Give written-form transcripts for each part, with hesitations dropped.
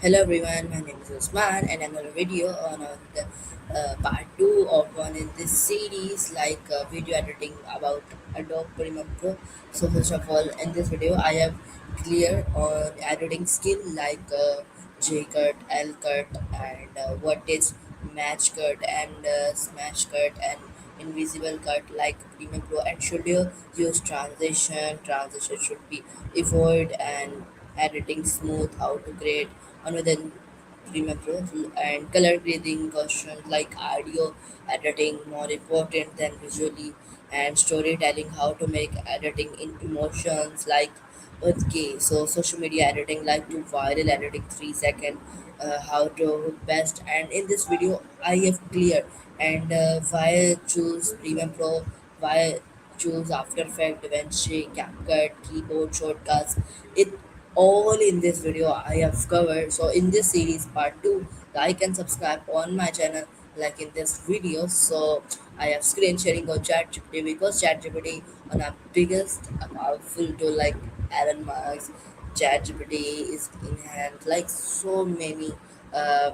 Hello everyone, my name is Usman and another video on the part 2 of one in this series video editing about Adobe Premiere Pro. So first of all, in this video I have clear on editing skill J-cut, L-cut and what is match cut and smash cut and invisible cut like Premiere Pro, and should you use transition should be avoid, and editing smooth, how to create on within Premiere Pro, and color grading questions like audio editing more important than visually, and storytelling, how to make editing in emotions like okay, so social media editing like to viral editing 3 second, how to best, and in this video I have clear and why choose Premiere Pro, why choose After Effects, DaVinci, CapCut, keyboard shortcuts. It all in this video I have covered. So in this series part 2, like and subscribe on my channel like in this video. So I have screen sharing on ChatGPT because ChatGPT on our biggest powerful tool like Elon Musk. ChatGPT is in hand like so many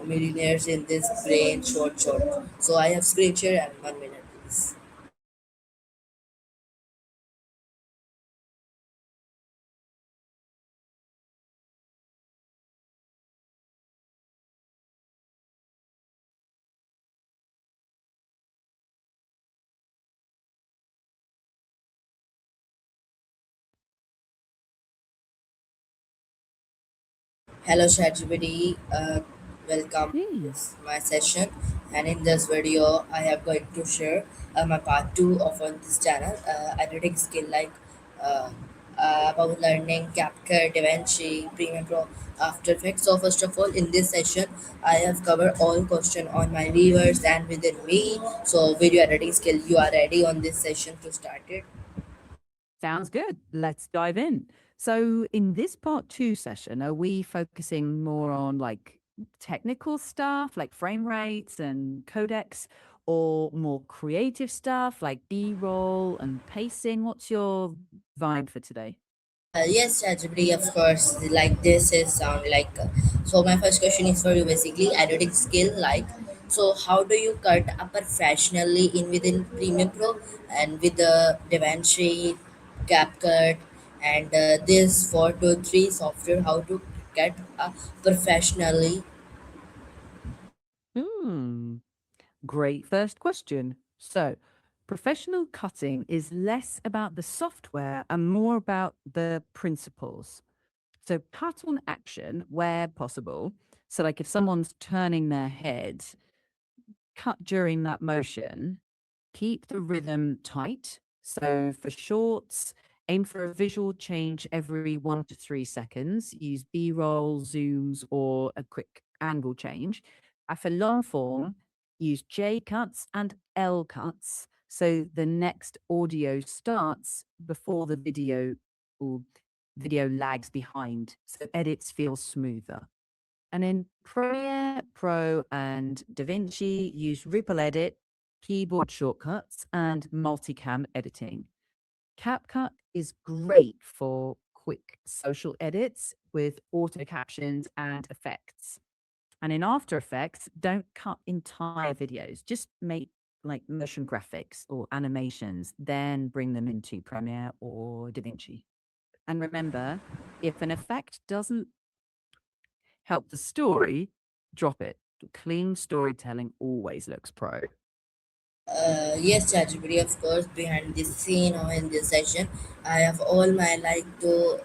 millionaires in this brain short. So I have screen share and 1 minute please. Hello ChatGPT, welcome to Hmm. this my session, and in this video I am going to share my part 2 of on this channel editing skill uh, about learning CapCut, DaVinci, Premiere Pro, After Effects. So first of all, in this session I have covered all question on my viewers and within me. So video editing skill, you are ready on this session to start it? Sounds good. Let's dive in. So, in this part two session, are we focusing more on like technical stuff like frame rates and codecs, or more creative stuff like B roll and pacing? What's your vibe for today? Yes, ChatGPT, of course. Like this is sound like. So my first question is for you, basically editing skill. So how do you cut up professionally in within Premiere Pro and with the DaVinci, CapCut, and this 4 to 3 software? How to cut professionally? Hmm. Great first question. So, professional cutting is less about the software and more about the principles. So cut on action where possible. So, like if someone's turning their head, cut during that motion, keep the rhythm tight. So for shorts, aim for a visual change every 1 to 3 seconds. Use B roll, zooms, or a quick angle change. And for long form, use J cuts and L cuts. So the next audio starts before the video or video lags behind. So edits feel smoother. And in Premiere Pro and DaVinci, use Ripple Edit, keyboard shortcuts, and multicam editing. CapCut is great for quick social edits with auto captions and effects. And in After Effects, don't cut entire videos, just make like motion graphics or animations, then bring them into Premiere or DaVinci. And remember, if an effect doesn't help the story, drop it. Clean storytelling always looks pro. Yes, ChatGPT, of course, behind this scene or in this session, I have all my like to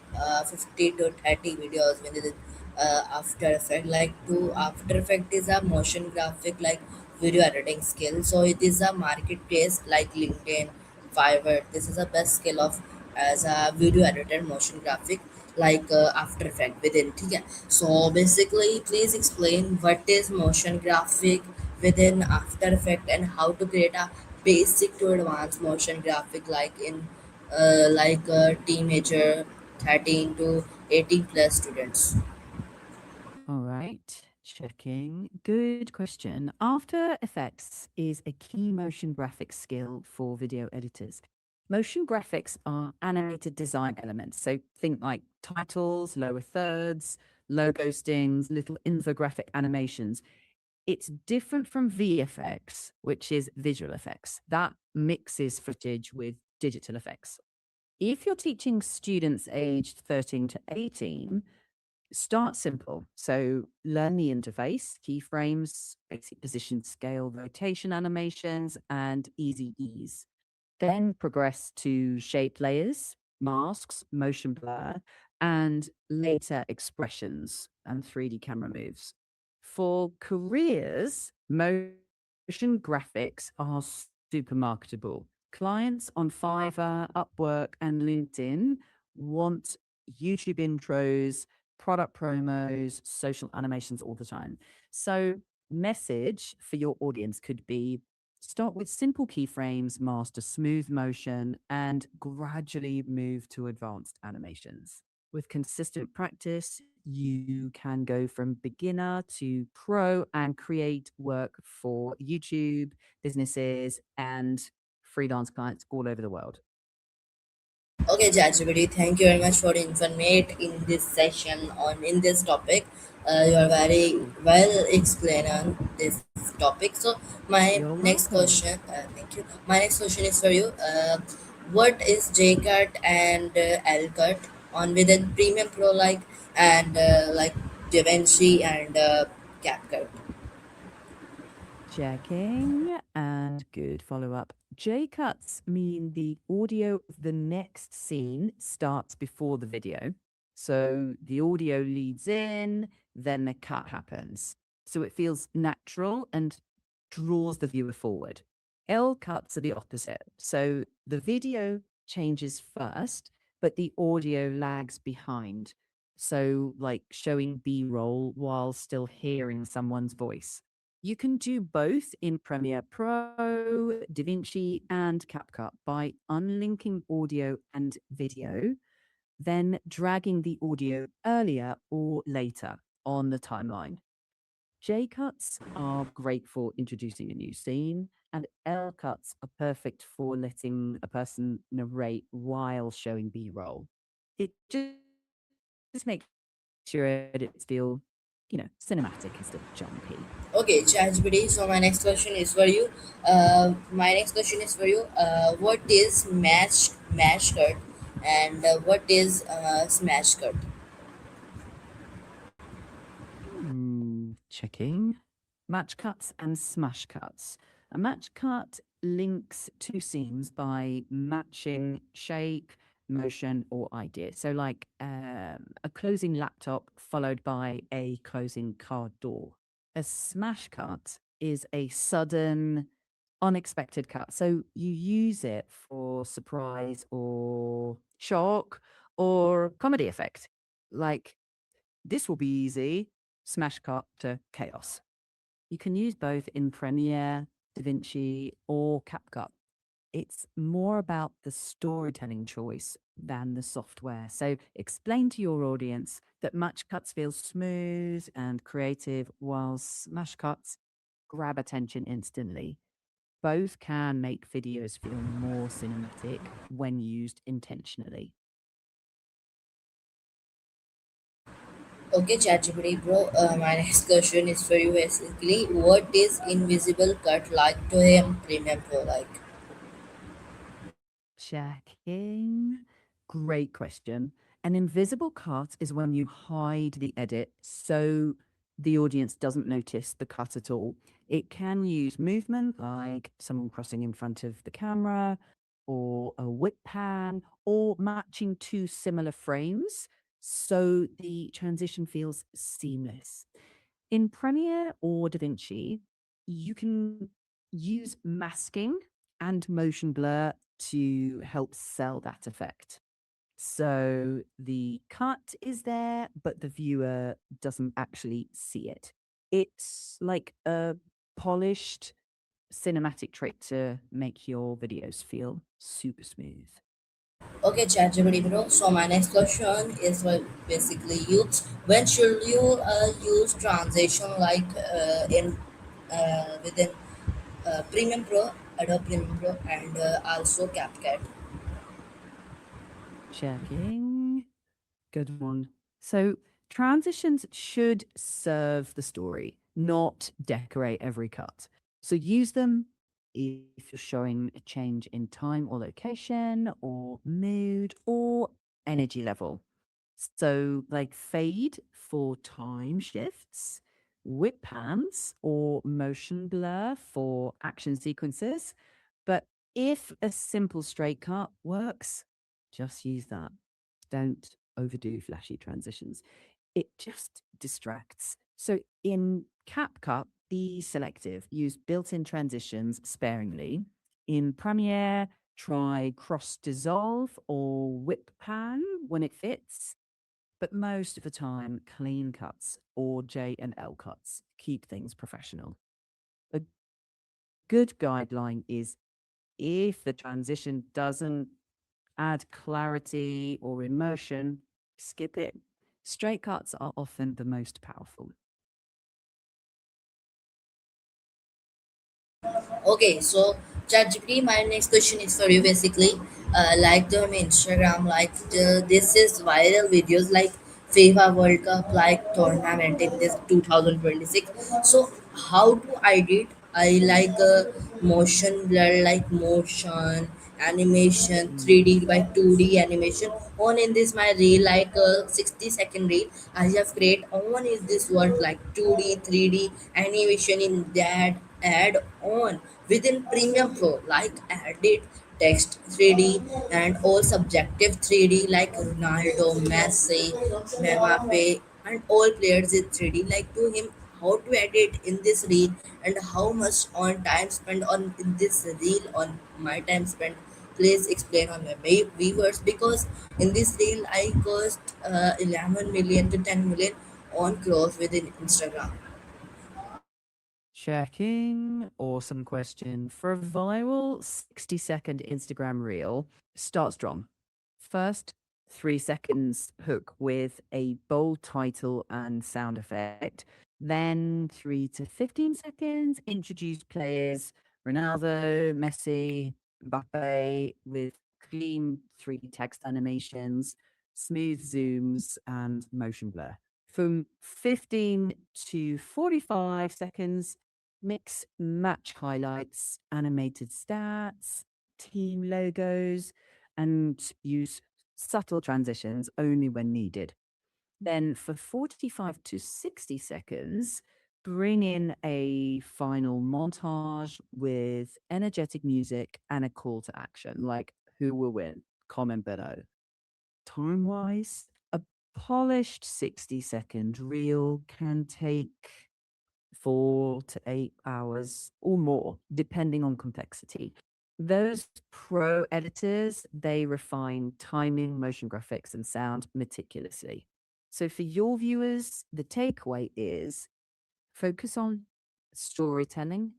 50 to 30 videos with the After Effect. Like to After Effect is a motion graphic like video editing skill. So it is a marketplace like LinkedIn, Fiverr. This is the best skill of as a video editor motion graphic After Effect within. Okay. So basically, please explain what is motion graphic within After Effect and how to create a basic to advanced motion graphic teenager 13 to 18 plus students. All right, checking. Good question. After Effects is a key motion graphics skill for video editors. Motion graphics are animated design elements. So think like titles, lower thirds, logo stings, little infographic animations. It's different from VFX, which is visual effects. That mixes footage with digital effects. If you're teaching students aged 13 to 18, start simple. So learn the interface, keyframes, basic position, scale, rotation animations, and easy ease. Then progress to shape layers, masks, motion blur, and later expressions and 3D camera moves. For careers, motion graphics are super marketable. Clients on Fiverr, Upwork, and LinkedIn want YouTube intros, product promos, social animations all the time. So, message for your audience could be start with simple keyframes, master smooth motion, and gradually move to advanced animations. With consistent practice, you can go from beginner to pro and create work for YouTube, businesses, and freelance clients all over the world. Okay, ChatGPT, thank you very much for information in this session on in this topic. You are very Oh, well explained on this topic. So my you're next welcome. question, thank you. My next question is for you. What is JCut and LCut on within Premium Pro like DaVinci and CapCut? Checking and good follow up. J cuts mean the audio of the next scene starts before the video. So the audio leads in, then the cut happens. So it feels natural and draws the viewer forward. L cuts are the opposite. So the video changes first, but the audio lags behind. So, like showing B roll while still hearing someone's voice. You can do both in Premiere Pro, DaVinci, and CapCut by unlinking audio and video, then dragging the audio earlier or later on the timeline. J cuts are great for introducing a new scene, and L cuts are perfect for letting a person narrate while showing B roll. It just makes your edits feel, cinematic instead of jumpy. Okay, ChatGPT. So my next question is for you. My next question is for you. What is match cut, and what is smash cut? Checking. Match cuts and smash cuts. A match cut links two scenes by matching shape, motion, or idea. So, like a closing laptop followed by a closing car door. A smash cut is a sudden, unexpected cut. So, you use it for surprise or shock or comedy effect. Like this will be easy. Smash cut to chaos. You can use both in Premiere, DaVinci, or CapCut. It's more about the storytelling choice than the software. So explain to your audience that match cuts feel smooth and creative, while smash cuts grab attention instantly. Both can make videos feel more cinematic when used intentionally. Okay, ChatGPT bro. My next question is for you. Basically, what is invisible cut like to him Premium Pro like? Checking. Great question. An invisible cut is when you hide the edit so the audience doesn't notice the cut at all. It can use movement, like someone crossing in front of the camera, or a whip pan, or matching two similar frames so the transition feels seamless. In Premiere or DaVinci, you can use masking and motion blur to help sell that effect. So the cut is there, but the viewer doesn't actually see it. It's like a polished cinematic trick to make your videos feel super smooth. Okay, ChatGPT bro. So my next question is for basically you. When should you use transition like in within Premium Pro, Adobe Premium Pro, and also CapCut? Checking. Good one. So Transitions should serve the story, not decorate every cut. So use them if you're showing a change in time or location or mood or energy level. So, like fade for time shifts, whip pans, or motion blur for action sequences. But if a simple straight cut works, just use that. Don't overdo flashy transitions. It just distracts. So in CapCut, be selective. Use built-in transitions sparingly. In Premiere, try cross dissolve or whip pan when it fits. But most of the time, clean cuts or J and L cuts keep things professional. A good guideline is if the transition doesn't add clarity or emotion, skip it. Straight cuts are often the most powerful. Okay, so ChatGPT, my next question is for you basically. Like the Instagram, like this is viral videos like FIFA World Cup, like tournament in this 2026. So how do I did? I like motion blur, like motion animation, Mm. 3D by 2D animation. On in this my reel like 60-second reel. I have create on is this word like 2D, 3D animation in that add on within Premium Pro, like added text 3D and all subjective 3D like Ronaldo, Messi, Mbappe, and all players in 3D. Like to him, how to edit in this reel and how much on time spent on in this reel on my time spent. Please explain on my viewers because in this reel I cost 11 million to 10 million on close within Instagram. Checking. Awesome question. For a viral 60-second Instagram reel, start strong. First, 3 seconds hook with a bold title and sound effect. Then 3 to 15 seconds, introduce players Ronaldo, Messi, Mbappe with clean 3D text animations, smooth zooms, and motion blur. From 15 to 45 seconds, mix match highlights, animated stats, team logos, and use subtle transitions only when needed. Then for 45 to 60 seconds, bring in a final montage with energetic music and a call to action, like who will win? Comment below. Time wise, a polished 60-second reel can take 4 to 8 hours or more, depending on complexity. Those pro editors, they refine timing, motion graphics, and sound meticulously. So for your viewers, the takeaway is focus on storytelling,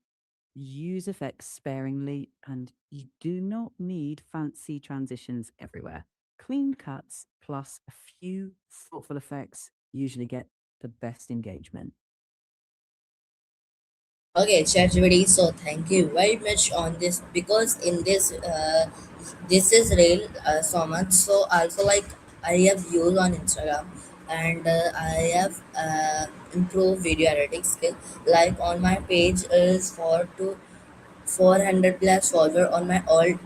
use effects sparingly, and you do not need fancy transitions everywhere. Clean cuts plus a few thoughtful effects usually get the best engagement. Okay, ChatGPT. So thank you very much on this because in this this is real so much. So also like I have used on Instagram and I have improved video editing skill. Like on my page is for to 400 plus follower on my old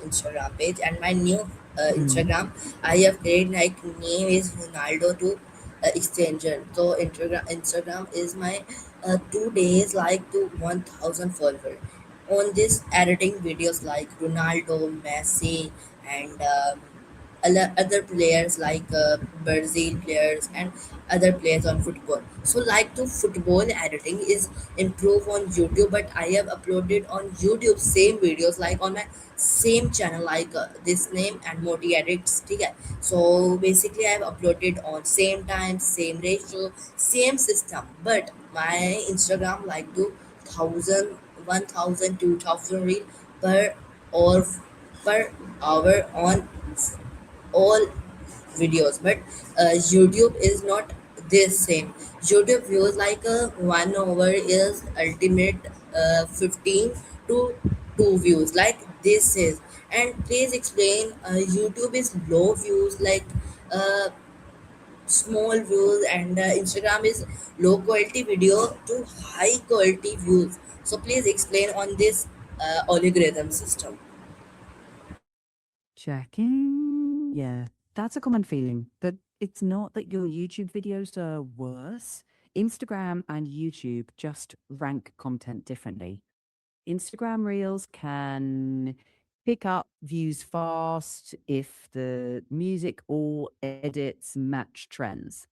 Instagram page and my new Mm. Instagram. I have created like name is Ronaldo to exchanger. So Instagram is my 2 days like to 1,000 follower. On this editing videos like Ronaldo, Messi, and other players like Brazil players and other players on football. So like to football editing is improve on YouTube, but I have uploaded on YouTube same videos like on my same channel like this name and Moti edits. Okay? So basically I have uploaded on same time, same ratio, same system, but my Instagram like to 1,000, 1,000, 2,000 reel per or per hour on all videos, but YouTube is not this same. YouTube views like a 1 hour is ultimate 15 to 2 views like this is. And please explain YouTube is low views like uh, small views, and Instagram is low quality video to high quality views. So please explain on this algorithm system. Checking. Yeah, that's a common feeling, but it's not that your YouTube videos are worse. Instagram and YouTube just rank content differently. Instagram Reels can pick up views fast if the music or edits match trends.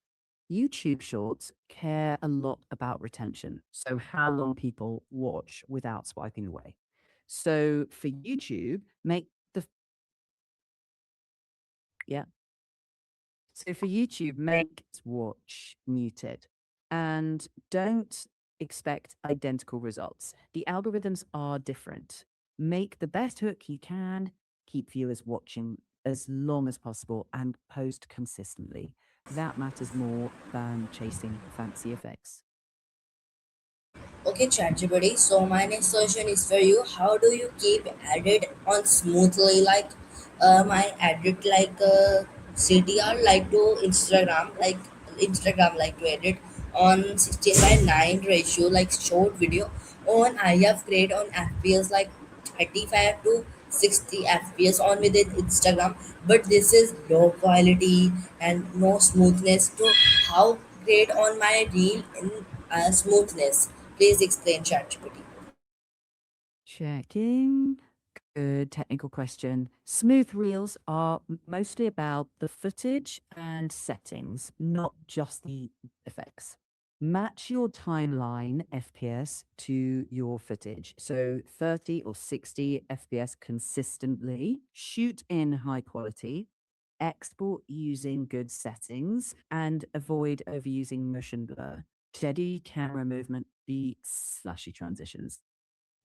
YouTube Shorts care a lot about retention, so how long people watch without swiping away. So for YouTube, make the yeah. So for YouTube, make watch muted and don't expect identical results. The algorithms are different. Make the best hook you can, keep viewers watching as long as possible, and post consistently. That matters more than chasing fancy effects. Okay, ChatGPT. So my next question is for you. How do you keep edit on smoothly? Like, my edit like CTR like to Instagram, like to edit on 16:9 ratio, like short video. On I have create on FPS like 35 to 60 FPS on within Instagram, but this is low quality and no smoothness to how great on my reel in smoothness. Please explain, ChatGPT. Checking. Good technical question. Smooth reels are mostly about the footage and settings, not just the effects. Match your timeline FPS to your footage. So 30 or 60 FPS consistently. Shoot in high quality. Export using good settings and avoid overusing motion blur. Steady camera movement beats slashy transitions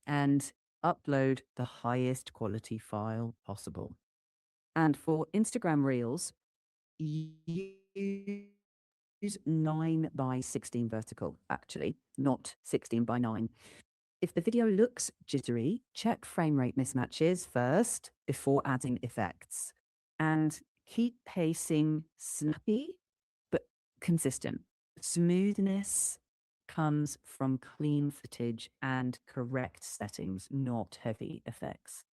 and upload the highest quality file possible. And for Instagram Reels, use 9 by 16 vertical, actually, not 16 by 9. If the video looks jittery, check frame rate mismatches first before adding effects. And keep pacing snappy but consistent. Smoothness comes from clean footage and correct settings, not heavy effects.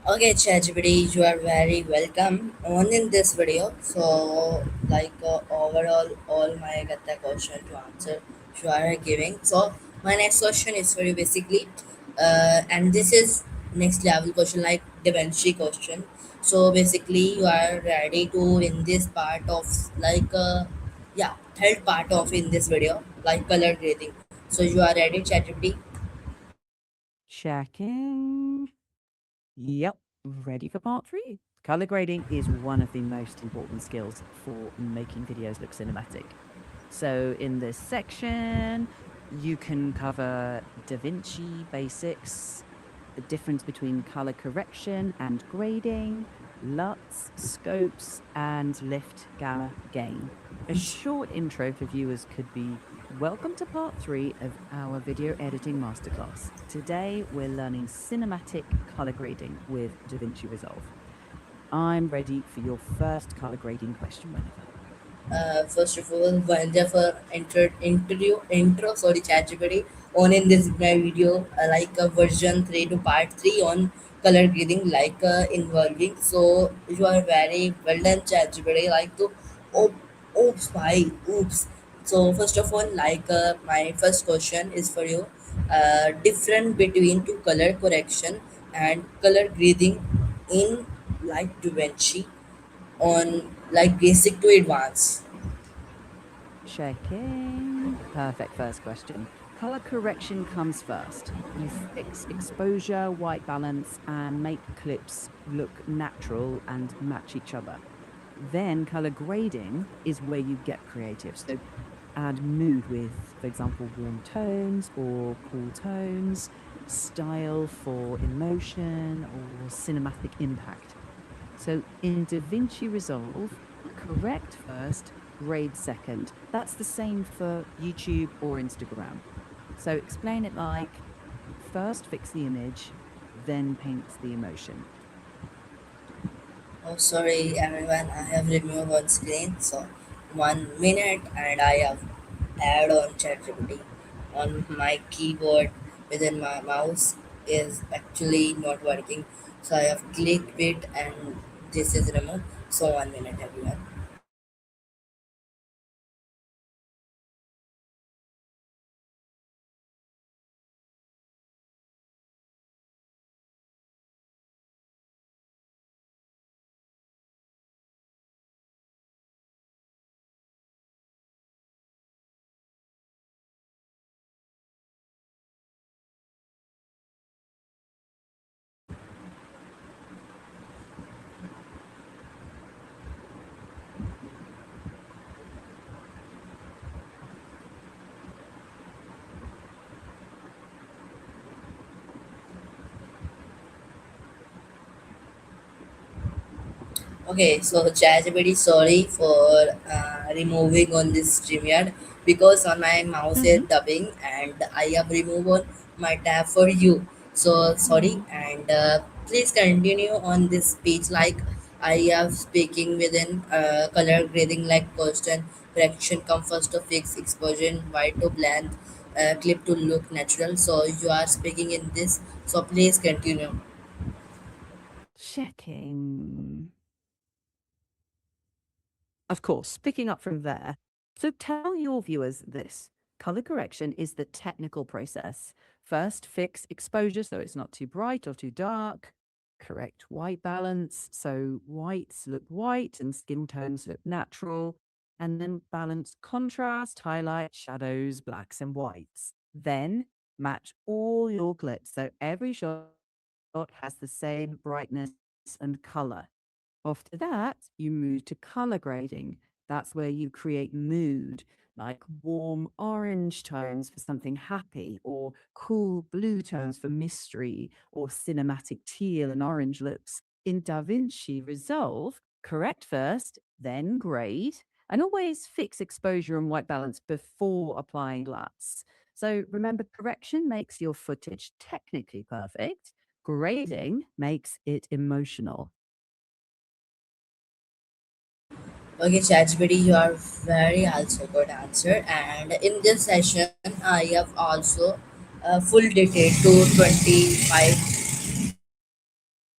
Okay, ChatGPT, you are very welcome on in this video. So, overall, all my get the question to answer you are giving. So, my next question is for you basically, and this is next level question like Da Vinci question. So basically, you are ready to in this part of yeah, third part of in this video like color grading. So you are ready, ChatGPT. Checking. Yep, ready for part three. Color grading is one of the most important skills for making videos look cinematic. So in this section, you can cover DaVinci basics, the difference between color correction and grading, LUTs, scopes, and lift gamma gain. A short intro for viewers could be: welcome to part 3 of our video editing masterclass. Today we're learning cinematic color grading with DaVinci Resolve. I'm ready for your first color grading question whenever. First of all, wonderful intro, ChatGPT, on in this my video, like version 3 to part 3 on color grading, like involving. So you are very well done, ChatGPT, like to, oh, oops, why, oops. So first of all, like my first question is for you, different between to color correction and color grading in like DaVinci on like basic to advanced. Checking. Perfect first question. Color correction comes first. You fix exposure, white balance, and make clips look natural and match each other. Then color grading is where you get creative. So add mood with, for example, warm tones or cool tones, style for emotion or cinematic impact. So in DaVinci Resolve, correct first, grade second. That's the same for YouTube or Instagram. So explain it like: first fix the image, then paint the emotion. Oh, sorry everyone, I have removed one screen. So, 1 minute, and I have add on ChatGPT on my keyboard within my mouse is actually not working. So, I have clicked it and this is removed. So, 1 minute, everyone. Okay, so ChatGPT, sorry for removing on this StreamYard because on my mouse is Hmm. dubbing and I have removed on my tab for you. So sorry, and please continue on this speech like I have speaking within color grading like constant correction come first to fix exposure white to blend clip to look natural. So you are speaking in this. So please continue. Checking. Of course, picking up from there. So tell your viewers this. Color correction is the technical process. First, fix exposure so it's not too bright or too dark. Correct white balance so whites look white and skin tones look natural. And then balance contrast, highlight, shadows, blacks, and whites. Then match all your clips so every shot has the same brightness and color. After that, you move to color grading. That's where you create mood, like warm orange tones for something happy, or cool blue tones for mystery, or cinematic teal and orange looks. In DaVinci Resolve, correct first, then grade, and always fix exposure and white balance before applying LUTs. So remember, correction makes your footage technically perfect, grading makes it emotional. Okay, ChatGPT, you are very also good answer. And in this session, I have also full detail to 25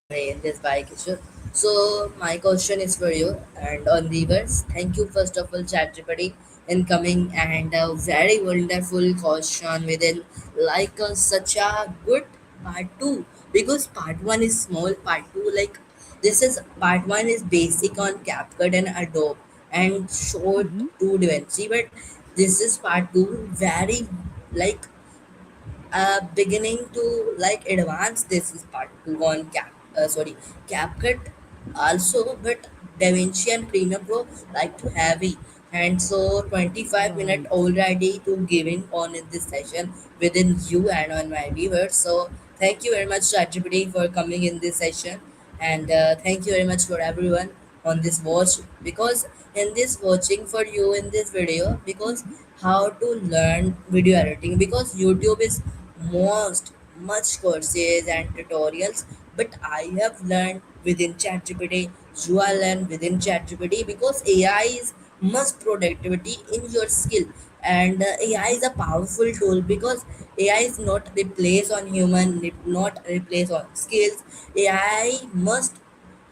in this bike issue. So my question is for you and on viewers. Thank you first of all, ChatGPT, in coming and a very wonderful question within like such a good part two because part one is small, part two like this is part one is basic on CapCut and Adobe and short Mhm. to DaVinci, but this is part two very like beginning to like advance. This is part two on CapCut also, but DaVinci and Premiere Pro like to heavy, and so 25 minute Right. already to giving on in this session within you and on my viewers. So thank you very much ChatGPT for coming in this session, and thank you very much for everyone on this watch because in this watching for you in this video because how to learn video editing because YouTube is most much courses and tutorials, but I have learned within ChatGPT. You are learn within ChatGPT because AI is much productivity in your skill, and AI is a powerful tool because AI is not replace on human, it not replace on skills. AI must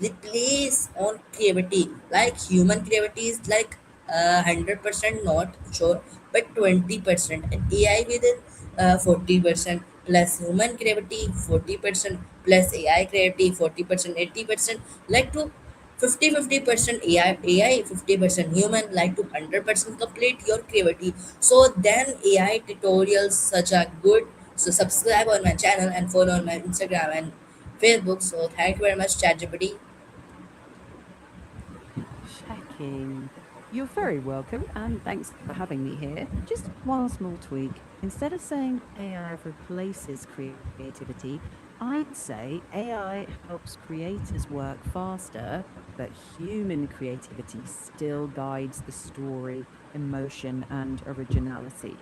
replace on creativity like human creativity is like 100% not sure but 20% and AI within 40% plus human creativity 40% plus AI creativity 40% 80% like to 50% AI 50% human like to 100% complete your creativity. So then AI tutorials such a good. So subscribe on my channel and follow on my Instagram and Facebook. So thank you very much ChatGPT. Checking. You're very welcome, and thanks for having me here. Just one small tweak. Instead of saying AI replaces creativity, I'd say AI helps creators work faster, but human creativity still guides the story, emotion, and originality.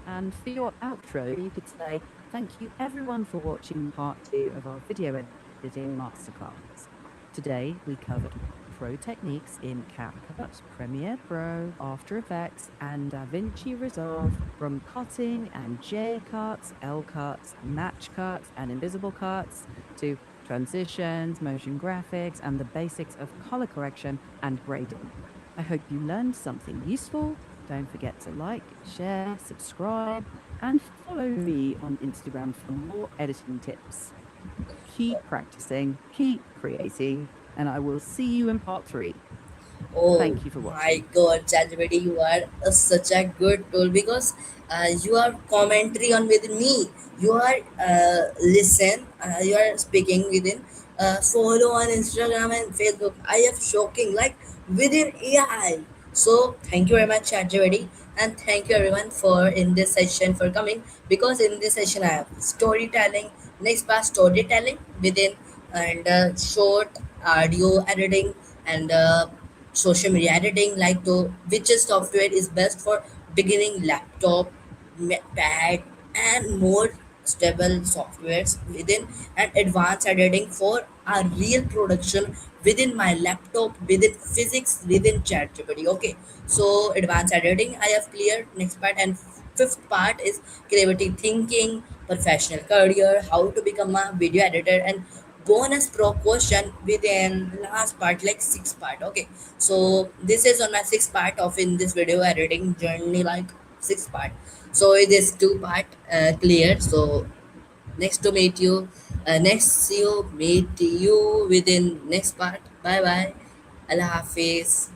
And for your outro, you could say, thank you everyone for watching part two of our video editing masterclass. Today, we covered pro techniques in CapCut, Premiere Pro, After Effects, and DaVinci Resolve, from cutting and J cuts, L cuts, match cuts, and invisible cuts, to transitions, motion graphics, and the basics of color correction and grading. I hope you learned something useful. Don't forget to like, share, subscribe, and follow me on Instagram for more editing tips. Keep practicing, keep creating, and I will see you in part three. Oh Thank you for my watching. God, ChatGPT, you are such a good tool because you are commentary on with me. You are you are speaking within follow on Instagram and Facebook. I am shocking like within AI. So thank you very much, ChatGPT, and thank you everyone for in this session for coming because in this session I have storytelling. Next part storytelling within and short audio editing and social media editing like to which software is best for beginning laptop pad and more stable softwares within and advanced editing for a real production within my laptop within physics within ChatGPT. Okay, so advanced editing I have cleared. Next part and fifth part is creative thinking, professional career, how to become a video editor, and bonus pro question within last part like sixth part. Okay, so this is on my sixth part of in this video editing journey like sixth part. So it is two part clear. So next to meet you next see you meet you within next part. Bye bye. Allah Hafiz.